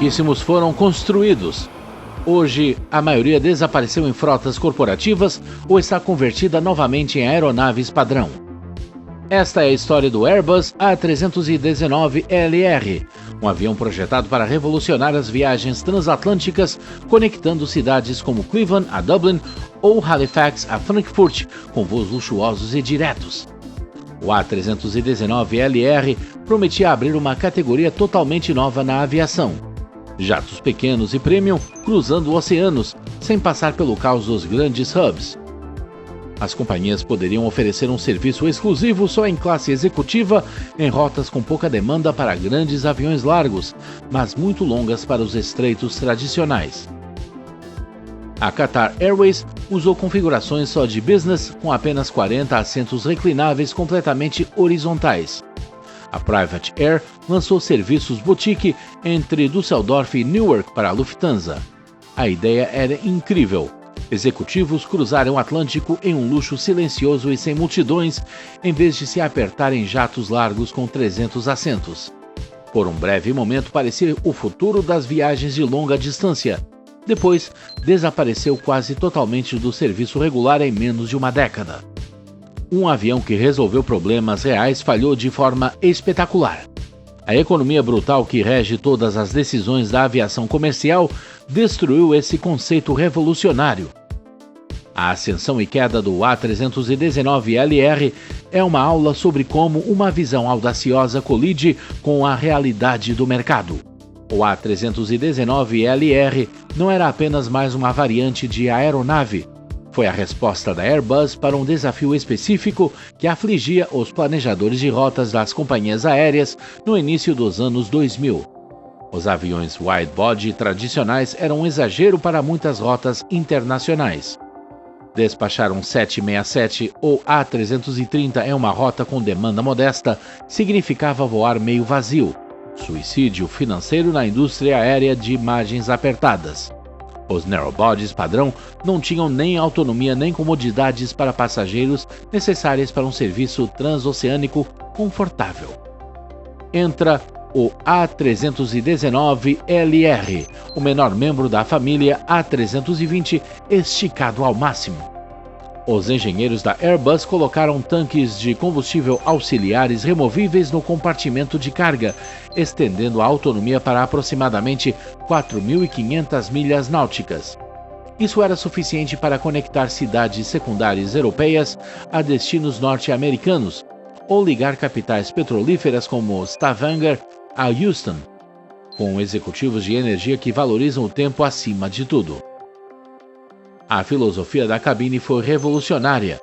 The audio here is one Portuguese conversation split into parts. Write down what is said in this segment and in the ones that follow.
pouquíssimos foram construídos. Hoje, a maioria desapareceu em frotas corporativas ou está convertida novamente em aeronaves padrão. Esta é a história do Airbus A319LR, um avião projetado para revolucionar as viagens transatlânticas, conectando cidades como Cleveland a Dublin ou Halifax a Frankfurt, com voos luxuosos e diretos. O A319LR prometia abrir uma categoria totalmente nova na aviação. Jatos pequenos e premium cruzando oceanos, sem passar pelo caos dos grandes hubs. As companhias poderiam oferecer um serviço exclusivo só em classe executiva, em rotas com pouca demanda para grandes aviões largos, mas muito longas para os estreitos tradicionais. A Qatar Airways usou configurações só de business, com apenas 40 assentos reclináveis completamente horizontais. A Private Air lançou serviços boutique entre Düsseldorf e Newark para a Lufthansa. A ideia era incrível. Executivos cruzarem o Atlântico em um luxo silencioso e sem multidões, em vez de se apertar em jatos largos com 300 assentos. Por um breve momento parecia o futuro das viagens de longa distância. Depois, desapareceu quase totalmente do serviço regular em menos de uma década. Um avião que resolveu problemas reais falhou de forma espetacular. A economia brutal que rege todas as decisões da aviação comercial destruiu esse conceito revolucionário. A ascensão e queda do A319LR é uma aula sobre como uma visão audaciosa colide com a realidade do mercado. O A319LR não era apenas mais uma variante de aeronave. Foi a resposta da Airbus para um desafio específico que afligia os planejadores de rotas das companhias aéreas no início dos anos 2000. Os aviões wide-body tradicionais eram um exagero para muitas rotas internacionais. Despachar um 767 ou A330 em uma rota com demanda modesta significava voar meio vazio. Suicídio financeiro na indústria aérea de margens apertadas. Os narrowbodies padrão não tinham nem autonomia nem comodidades para passageiros necessárias para um serviço transoceânico confortável. Entra o A319LR, o menor membro da família A320, esticado ao máximo. Os engenheiros da Airbus colocaram tanques de combustível auxiliares removíveis no compartimento de carga, estendendo a autonomia para aproximadamente 4.500 milhas náuticas. Isso era suficiente para conectar cidades secundárias europeias a destinos norte-americanos, ou ligar capitais petrolíferas como Stavanger a Houston, com executivos de energia que valorizam o tempo acima de tudo. A filosofia da cabine foi revolucionária.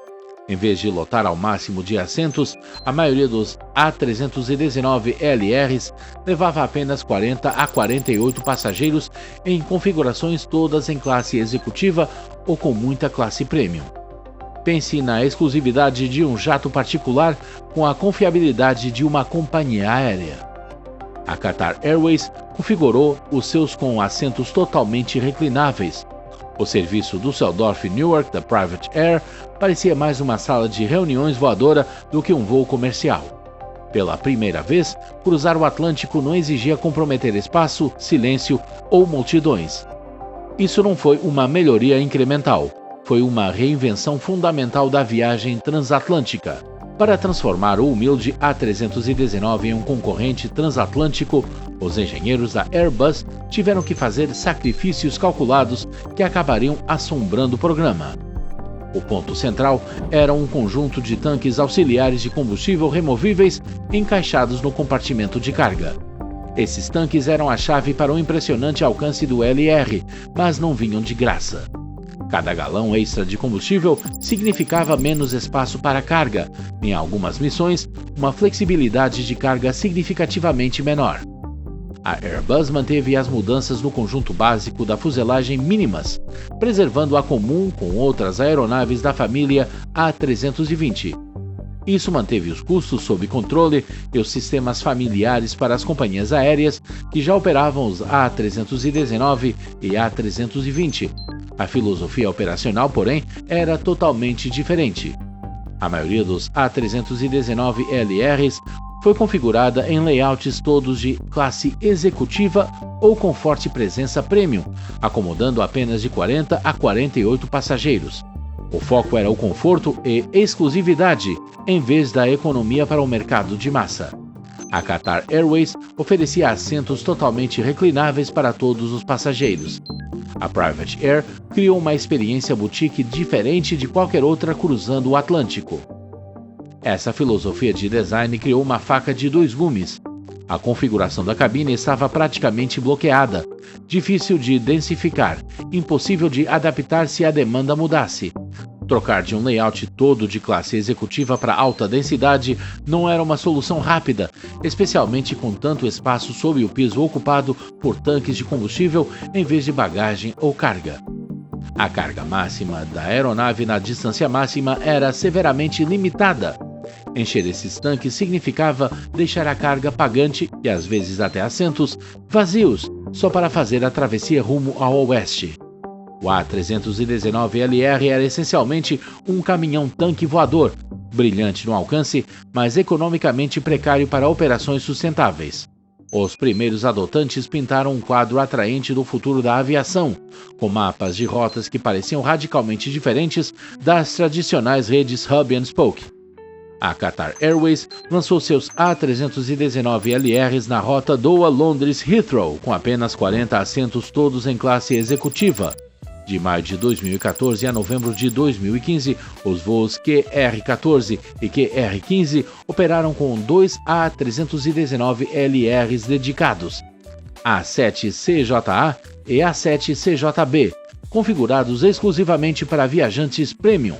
Em vez de lotar ao máximo de assentos, a maioria dos A319LRs levava apenas 40 a 48 passageiros em configurações todas em classe executiva ou com muita classe premium. Pense na exclusividade de um jato particular com a confiabilidade de uma companhia aérea. A Qatar Airways configurou os seus com assentos totalmente reclináveis. O serviço Düsseldorf-Newark da Private Air parecia mais uma sala de reuniões voadora do que um voo comercial. Pela primeira vez, cruzar o Atlântico não exigia comprometer espaço, silêncio ou multidões. Isso não foi uma melhoria incremental, foi uma reinvenção fundamental da viagem transatlântica. Para transformar o humilde A319 em um concorrente transatlântico, os engenheiros da Airbus tiveram que fazer sacrifícios calculados que acabariam assombrando o programa. O ponto central era um conjunto de tanques auxiliares de combustível removíveis encaixados no compartimento de carga. Esses tanques eram a chave para o impressionante alcance do LR, mas não vinham de graça. Cada galão extra de combustível significava menos espaço para carga, em algumas missões, uma flexibilidade de carga significativamente menor. A Airbus manteve as mudanças no conjunto básico da fuselagem mínimas, preservando-a comum com outras aeronaves da família A320. Isso manteve os custos sob controle e os sistemas familiares para as companhias aéreas que já operavam os A319 e A320. A filosofia operacional, porém, era totalmente diferente. A maioria dos A319LRs foi configurada em layouts todos de classe executiva ou com forte presença premium, acomodando apenas de 40 a 48 passageiros. O foco era o conforto e exclusividade, em vez da economia para o mercado de massa. A Qatar Airways oferecia assentos totalmente reclináveis para todos os passageiros. A Private Air criou uma experiência boutique diferente de qualquer outra cruzando o Atlântico. Essa filosofia de design criou uma faca de dois gumes. A configuração da cabine estava praticamente bloqueada, difícil de densificar, impossível de adaptar se a demanda mudasse. Trocar de um layout todo de classe executiva para alta densidade não era uma solução rápida, especialmente com tanto espaço sob o piso ocupado por tanques de combustível em vez de bagagem ou carga. A carga máxima da aeronave na distância máxima era severamente limitada. Encher esses tanques significava deixar a carga pagante, e às vezes até assentos, vazios, só para fazer a travessia rumo ao oeste. O A319LR era essencialmente um caminhão-tanque voador, brilhante no alcance, mas economicamente precário para operações sustentáveis. Os primeiros adotantes pintaram um quadro atraente do futuro da aviação, com mapas de rotas que pareciam radicalmente diferentes das tradicionais redes Hub and Spoke. A Qatar Airways lançou seus A319LRs na rota Doha-Londres-Heathrow, com apenas 40 assentos todos em classe executiva. De maio de 2014 a novembro de 2015, os voos QR-14 e QR-15 operaram com dois A319LRs dedicados, A7CJA e A7CJB, configurados exclusivamente para viajantes premium.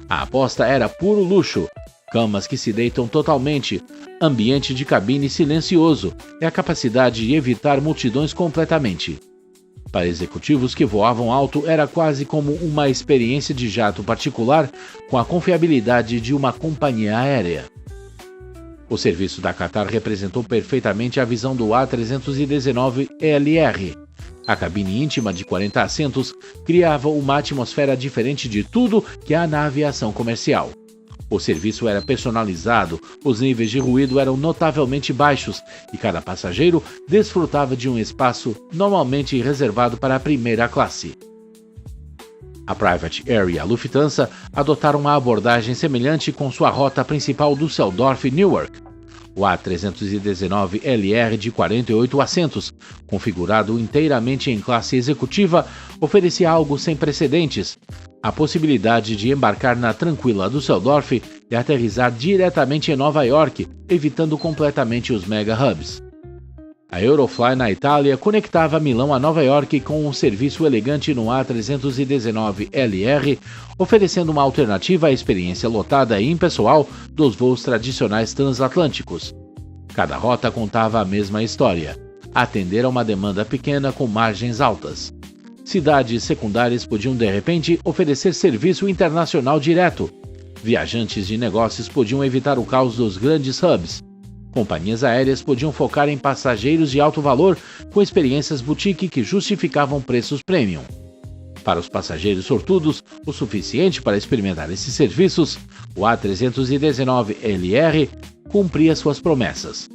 A aposta era puro luxo, camas que se deitam totalmente, ambiente de cabine silencioso e a capacidade de evitar multidões completamente. Para executivos que voavam alto, era quase como uma experiência de jato particular com a confiabilidade de uma companhia aérea. O serviço da Qatar representou perfeitamente a visão do A319LR. A cabine íntima de 40 assentos criava uma atmosfera diferente de tudo que há na aviação comercial. O serviço era personalizado, os níveis de ruído eram notavelmente baixos e cada passageiro desfrutava de um espaço normalmente reservado para a primeira classe. A Private Air e a Lufthansa adotaram uma abordagem semelhante com sua rota principal Düsseldorf-Newark. O A319LR de 48 assentos, configurado inteiramente em classe executiva, oferecia algo sem precedentes: a possibilidade de embarcar na tranquila Düsseldorf e aterrissar diretamente em Nova York, evitando completamente os mega hubs. A Eurofly na Itália conectava Milão a Nova York com um serviço elegante no A319LR, oferecendo uma alternativa à experiência lotada e impessoal dos voos tradicionais transatlânticos. Cada rota contava a mesma história: atender a uma demanda pequena com margens altas. Cidades secundárias podiam de repente oferecer serviço internacional direto. Viajantes de negócios podiam evitar o caos dos grandes hubs. Companhias aéreas podiam focar em passageiros de alto valor com experiências boutique que justificavam preços premium. Para os passageiros sortudos, o suficiente para experimentar esses serviços, o A319LR cumpria suas promessas.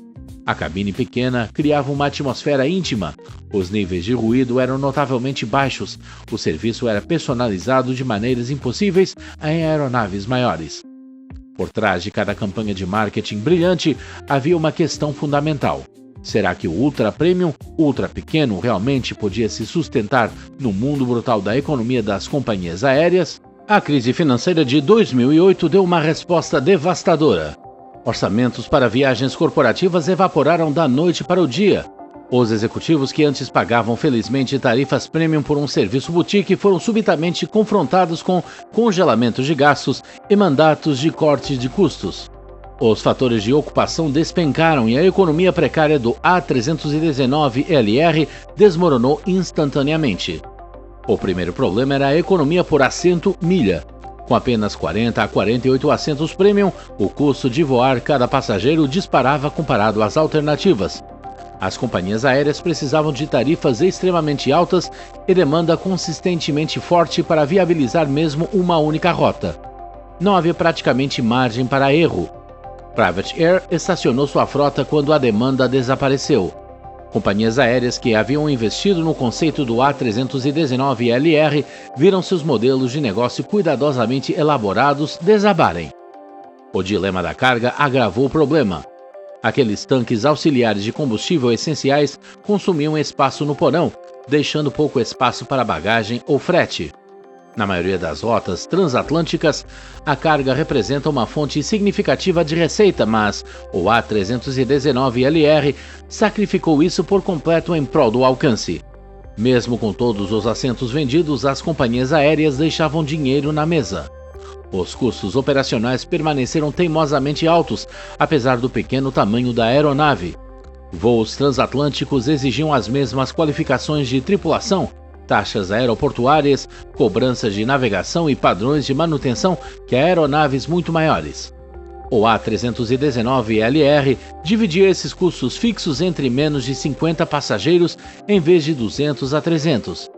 A cabine pequena criava uma atmosfera íntima, os níveis de ruído eram notavelmente baixos, o serviço era personalizado de maneiras impossíveis em aeronaves maiores. Por trás de cada campanha de marketing brilhante havia uma questão fundamental: será que o ultra premium, ultra pequeno, realmente podia se sustentar no mundo brutal da economia das companhias aéreas? A crise financeira de 2008 deu uma resposta devastadora. Orçamentos para viagens corporativas evaporaram da noite para o dia. Os executivos que antes pagavam felizmente tarifas premium por um serviço boutique foram subitamente confrontados com congelamentos de gastos e mandatos de corte de custos. Os fatores de ocupação despencaram e a economia precária do A319LR desmoronou instantaneamente. O primeiro problema era a economia por assento milha. Com apenas 40 a 48 assentos premium, o custo de voar cada passageiro disparava comparado às alternativas. As companhias aéreas precisavam de tarifas extremamente altas e demanda consistentemente forte para viabilizar mesmo uma única rota. Não havia praticamente margem para erro. Private Air estacionou sua frota quando a demanda desapareceu. Companhias aéreas que haviam investido no conceito do A319LR viram seus modelos de negócio cuidadosamente elaborados desabarem. O dilema da carga agravou o problema. Aqueles tanques auxiliares de combustível essenciais consumiam espaço no porão, deixando pouco espaço para bagagem ou frete. Na maioria das rotas transatlânticas, a carga representa uma fonte significativa de receita, mas o A319LR sacrificou isso por completo em prol do alcance. Mesmo com todos os assentos vendidos, as companhias aéreas deixavam dinheiro na mesa. Os custos operacionais permaneceram teimosamente altos, apesar do pequeno tamanho da aeronave. Voos transatlânticos exigiam as mesmas qualificações de tripulação, taxas aeroportuárias, cobranças de navegação e padrões de manutenção que aeronaves muito maiores. O A319LR dividia esses custos fixos entre menos de 50 passageiros em vez de 200 a 300.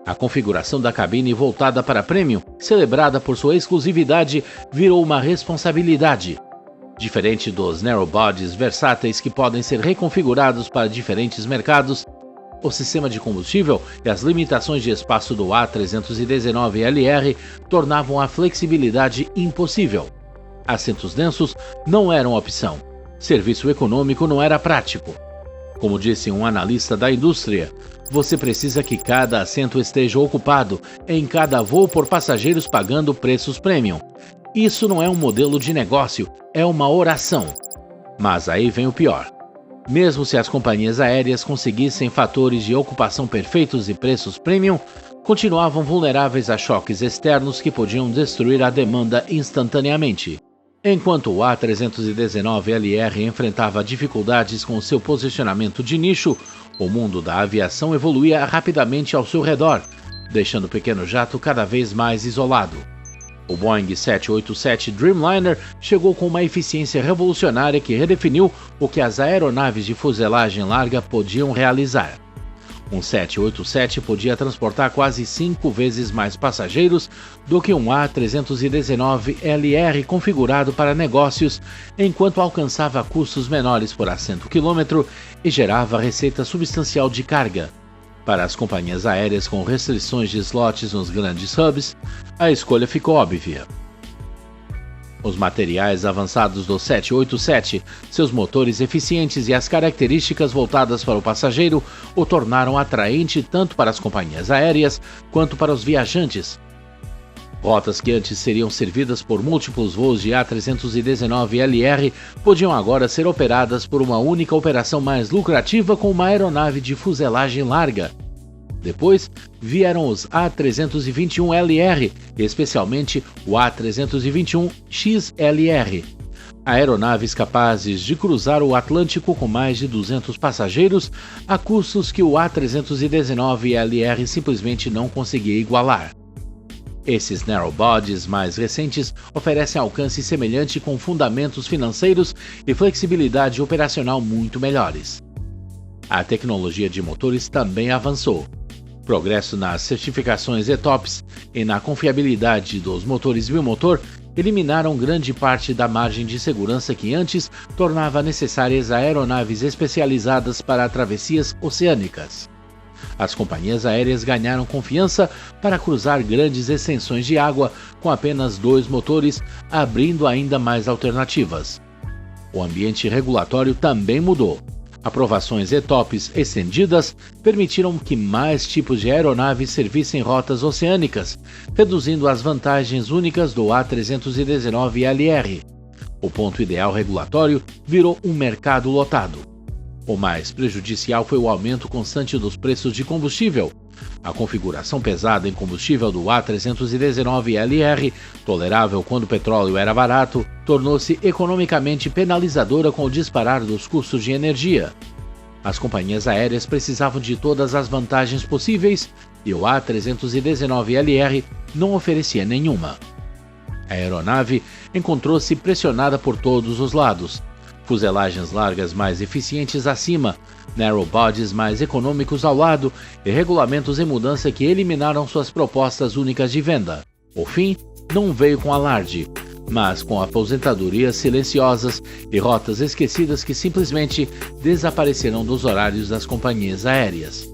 A configuração da cabine voltada para premium, celebrada por sua exclusividade, virou uma responsabilidade. Diferente dos narrowbodies versáteis que podem ser reconfigurados para diferentes mercados, o sistema de combustível e as limitações de espaço do A319LR tornavam a flexibilidade impossível. Assentos densos não eram opção. Serviço econômico não era prático. Como disse um analista da indústria, você precisa que cada assento esteja ocupado em cada voo por passageiros pagando preços premium. Isso não é um modelo de negócio, é uma oração. Mas aí vem o pior. Mesmo se as companhias aéreas conseguissem fatores de ocupação perfeitos e preços premium, continuavam vulneráveis a choques externos que podiam destruir a demanda instantaneamente. Enquanto o A319LR enfrentava dificuldades com seu posicionamento de nicho, o mundo da aviação evoluía rapidamente ao seu redor, deixando o pequeno jato cada vez mais isolado. O Boeing 787 Dreamliner chegou com uma eficiência revolucionária que redefiniu o que as aeronaves de fuselagem larga podiam realizar. Um 787 podia transportar quase 5 vezes mais passageiros do que um A319LR configurado para negócios, enquanto alcançava custos menores por assento quilômetro e gerava receita substancial de carga. Para as companhias aéreas com restrições de slots nos grandes hubs, a escolha ficou óbvia. Os materiais avançados do 787, seus motores eficientes e as características voltadas para o passageiro o tornaram atraente tanto para as companhias aéreas quanto para os viajantes. Rotas que antes seriam servidas por múltiplos voos de A319LR podiam agora ser operadas por uma única operação mais lucrativa com uma aeronave de fuselagem larga. Depois vieram os A321LR, especialmente o A321XLR. Aeronaves capazes de cruzar o Atlântico com mais de 200 passageiros a custos que o A319LR simplesmente não conseguia igualar. Esses narrowbodies mais recentes oferecem alcance semelhante com fundamentos financeiros e flexibilidade operacional muito melhores. A tecnologia de motores também avançou. Progresso nas certificações ETOPS e na confiabilidade dos motores bimotor eliminaram grande parte da margem de segurança que antes tornava necessárias aeronaves especializadas para travessias oceânicas. As companhias aéreas ganharam confiança para cruzar grandes extensões de água com apenas 2 motores, abrindo ainda mais alternativas. O ambiente regulatório também mudou. Aprovações ETOPS estendidas permitiram que mais tipos de aeronaves servissem rotas oceânicas, reduzindo as vantagens únicas do A319LR. O ponto ideal regulatório virou um mercado lotado. O mais prejudicial foi o aumento constante dos preços de combustível. A configuração pesada em combustível do A319LR, tolerável quando o petróleo era barato, tornou-se economicamente penalizadora com o disparar dos custos de energia. As companhias aéreas precisavam de todas as vantagens possíveis e o A319LR não oferecia nenhuma. A aeronave encontrou-se pressionada por todos os lados. Fuselagens largas mais eficientes acima, narrowbodies mais econômicos ao lado e regulamentos em mudança que eliminaram suas propostas únicas de venda. O fim não veio com alarde. mas com aposentadorias silenciosas e rotas esquecidas que simplesmente desapareceram dos horários das companhias aéreas.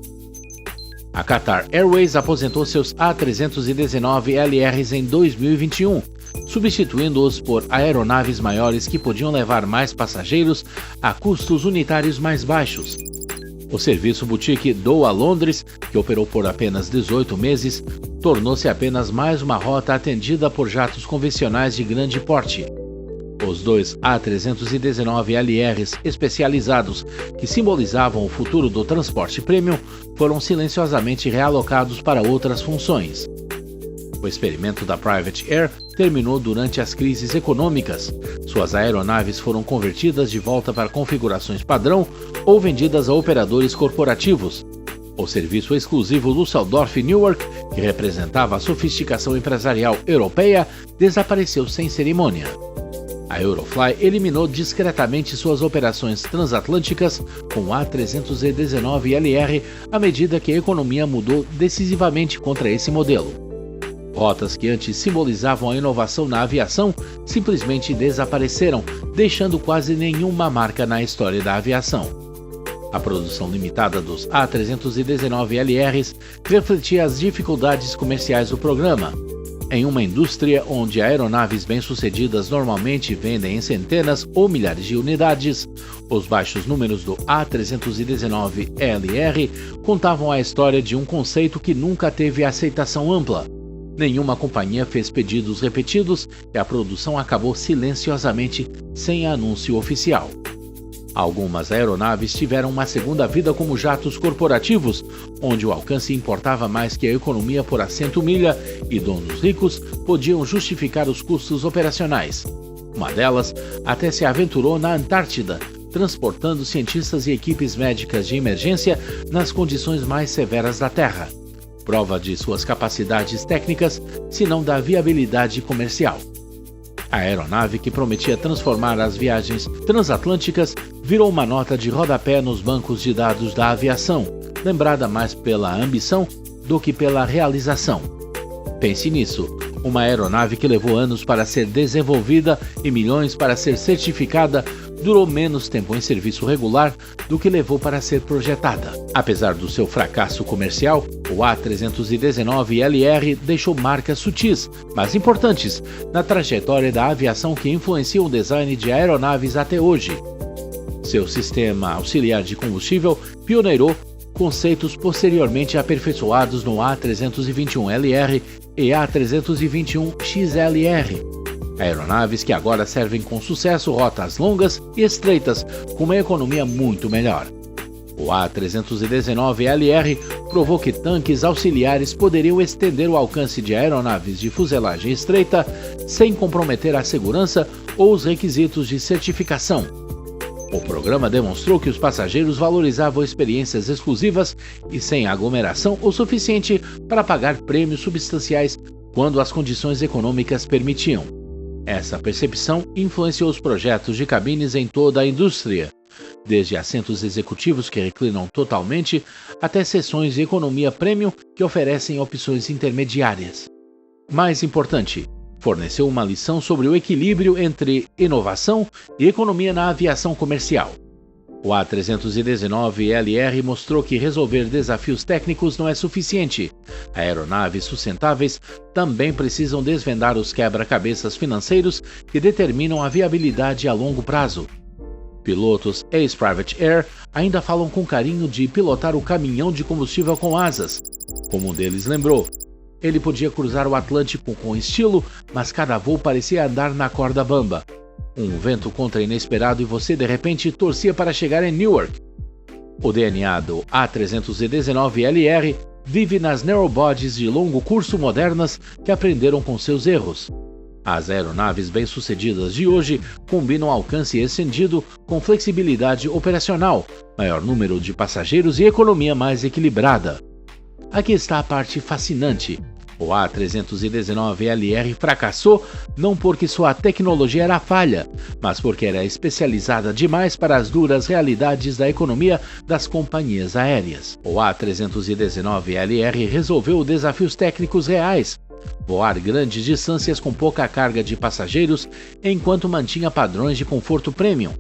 A Qatar Airways aposentou seus A319LRs em 2021, substituindo-os por aeronaves maiores que podiam levar mais passageiros a custos unitários mais baixos. O serviço boutique Doha-Londres, que operou por apenas 18 meses, tornou-se apenas mais uma rota atendida por jatos convencionais de grande porte. Os dois A319LRs especializados, que simbolizavam o futuro do transporte premium, foram silenciosamente realocados para outras funções. O experimento da Private Air terminou durante as crises econômicas. Suas aeronaves foram convertidas de volta para configurações padrão ou vendidas a operadores corporativos. O serviço exclusivo Düsseldorf Newark, que representava a sofisticação empresarial europeia, desapareceu sem cerimônia. A Eurofly eliminou discretamente suas operações transatlânticas com o A319LR à medida que a economia mudou decisivamente contra esse modelo. Rotas que antes simbolizavam a inovação na aviação simplesmente desapareceram, deixando quase nenhuma marca na história da aviação. A produção limitada dos A319LRs refletia as dificuldades comerciais do programa. Em uma indústria onde aeronaves bem-sucedidas normalmente vendem em centenas ou milhares de unidades, os baixos números do A319LR contavam a história de um conceito que nunca teve aceitação ampla. Nenhuma companhia fez pedidos repetidos e a produção acabou silenciosamente, sem anúncio oficial. Algumas aeronaves tiveram uma segunda vida como jatos corporativos, onde o alcance importava mais que a economia por assento milha e donos ricos podiam justificar os custos operacionais. Uma delas até se aventurou na Antártida, transportando cientistas e equipes médicas de emergência nas condições mais severas da Terra. Prova de suas capacidades técnicas, se não da viabilidade comercial. A aeronave, que prometia transformar as viagens transatlânticas, virou uma nota de rodapé nos bancos de dados da aviação, lembrada mais pela ambição do que pela realização. Pense nisso, uma aeronave que levou anos para ser desenvolvida e milhões para ser certificada, durou menos tempo em serviço regular do que levou para ser projetada. Apesar do seu fracasso comercial, o A319LR deixou marcas sutis, mas importantes, na trajetória da aviação que influenciam o design de aeronaves até hoje. Seu sistema auxiliar de combustível pioneirou conceitos posteriormente aperfeiçoados no A321LR e A321XLR. Aeronaves que agora servem com sucesso rotas longas e estreitas, com uma economia muito melhor. O A319LR provou que tanques auxiliares poderiam estender o alcance de aeronaves de fuselagem estreita sem comprometer a segurança ou os requisitos de certificação. O programa demonstrou que os passageiros valorizavam experiências exclusivas e sem aglomeração o suficiente para pagar prêmios substanciais quando as condições econômicas permitiam. Essa percepção influenciou os projetos de cabines em toda a indústria, desde assentos executivos que reclinam totalmente até seções de economia premium que oferecem opções intermediárias. Mais importante, forneceu uma lição sobre o equilíbrio entre inovação e economia na aviação comercial. O A319LR mostrou que resolver desafios técnicos não é suficiente. Aeronaves sustentáveis também precisam desvendar os quebra-cabeças financeiros que determinam a viabilidade a longo prazo. Pilotos ex-Private Air ainda falam com carinho de pilotar o caminhão de combustível com asas. Como um deles lembrou, ele podia cruzar o Atlântico com estilo, mas cada voo parecia andar na corda bamba. Um vento contra inesperado e você de repente torcia para chegar em Newark. O DNA do A319LR vive nas narrowbodies de longo curso modernas que aprenderam com seus erros. As aeronaves bem-sucedidas de hoje combinam alcance estendido com flexibilidade operacional, maior número de passageiros e economia mais equilibrada. Aqui está a parte fascinante. O A319LR fracassou não porque sua tecnologia era falha, mas porque era especializada demais para as duras realidades da economia das companhias aéreas. O A319LR resolveu desafios técnicos reais, voar grandes distâncias com pouca carga de passageiros enquanto mantinha padrões de conforto premium.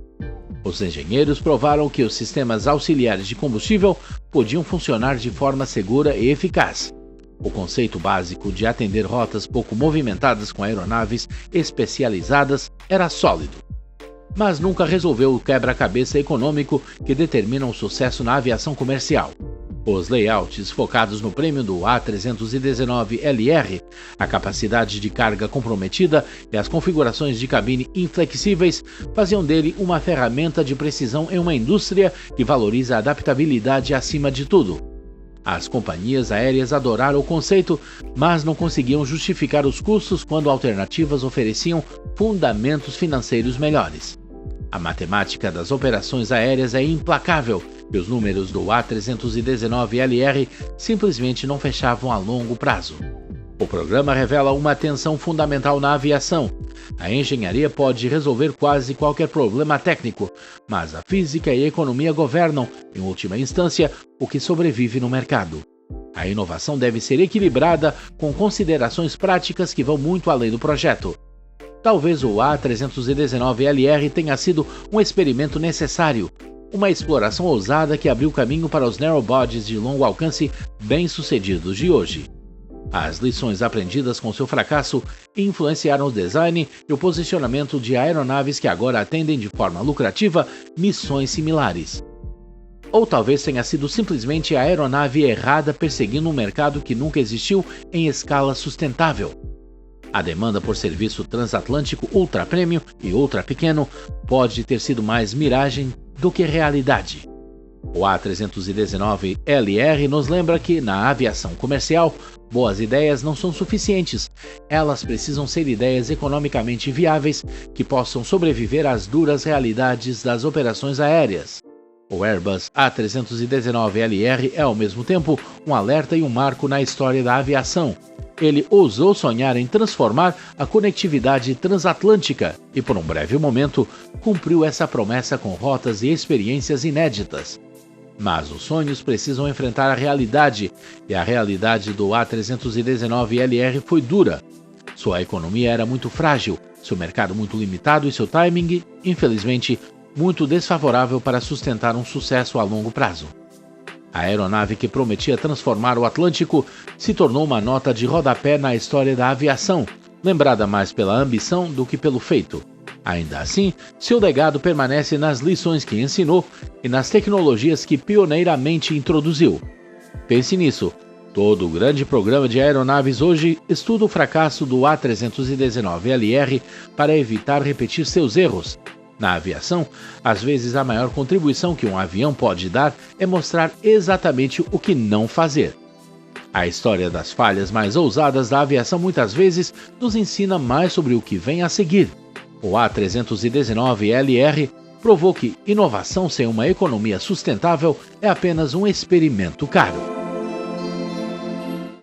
Os engenheiros provaram que os sistemas auxiliares de combustível podiam funcionar de forma segura e eficaz. O conceito básico de atender rotas pouco movimentadas com aeronaves especializadas era sólido, mas nunca resolveu o quebra-cabeça econômico que determina o sucesso na aviação comercial. Os layouts focados no prêmio do A319LR, a capacidade de carga comprometida e as configurações de cabine inflexíveis faziam dele uma ferramenta de precisão em uma indústria que valoriza a adaptabilidade acima de tudo. As companhias aéreas adoraram o conceito, mas não conseguiam justificar os custos quando alternativas ofereciam fundamentos financeiros melhores. A matemática das operações aéreas é implacável e os números do A319LR simplesmente não fechavam a longo prazo. O programa revela uma tensão fundamental na aviação. A engenharia pode resolver quase qualquer problema técnico, mas a física e a economia governam, em última instância, o que sobrevive no mercado. A inovação deve ser equilibrada com considerações práticas que vão muito além do projeto. Talvez o A319LR tenha sido um experimento necessário, uma exploração ousada que abriu caminho para os narrowbodies de longo alcance bem-sucedidos de hoje. As lições aprendidas com seu fracasso influenciaram o design e o posicionamento de aeronaves que agora atendem de forma lucrativa missões similares. Ou talvez tenha sido simplesmente a aeronave errada perseguindo um mercado que nunca existiu em escala sustentável. A demanda por serviço transatlântico ultra premium e ultra pequeno pode ter sido mais miragem do que realidade. O A319LR nos lembra que, na aviação comercial, boas ideias não são suficientes. Elas precisam ser ideias economicamente viáveis que possam sobreviver às duras realidades das operações aéreas. O Airbus A319LR é, ao mesmo tempo, um alerta e um marco na história da aviação. Ele ousou sonhar em transformar a conectividade transatlântica e, por um breve momento, cumpriu essa promessa com rotas e experiências inéditas. Mas os sonhos precisam enfrentar a realidade, e a realidade do A319LR foi dura. Sua economia era muito frágil, seu mercado muito limitado e seu timing, infelizmente, muito desfavorável para sustentar um sucesso a longo prazo. A aeronave que prometia transformar o Atlântico se tornou uma nota de rodapé na história da aviação, lembrada mais pela ambição do que pelo feito. Ainda assim, seu legado permanece nas lições que ensinou e nas tecnologias que pioneiramente introduziu. Pense nisso. Todo o grande programa de aeronaves hoje estuda o fracasso do A319LR para evitar repetir seus erros. Na aviação, às vezes a maior contribuição que um avião pode dar é mostrar exatamente o que não fazer. A história das falhas mais ousadas da aviação muitas vezes nos ensina mais sobre o que vem a seguir. O A319LR provou que inovação sem uma economia sustentável é apenas um experimento caro.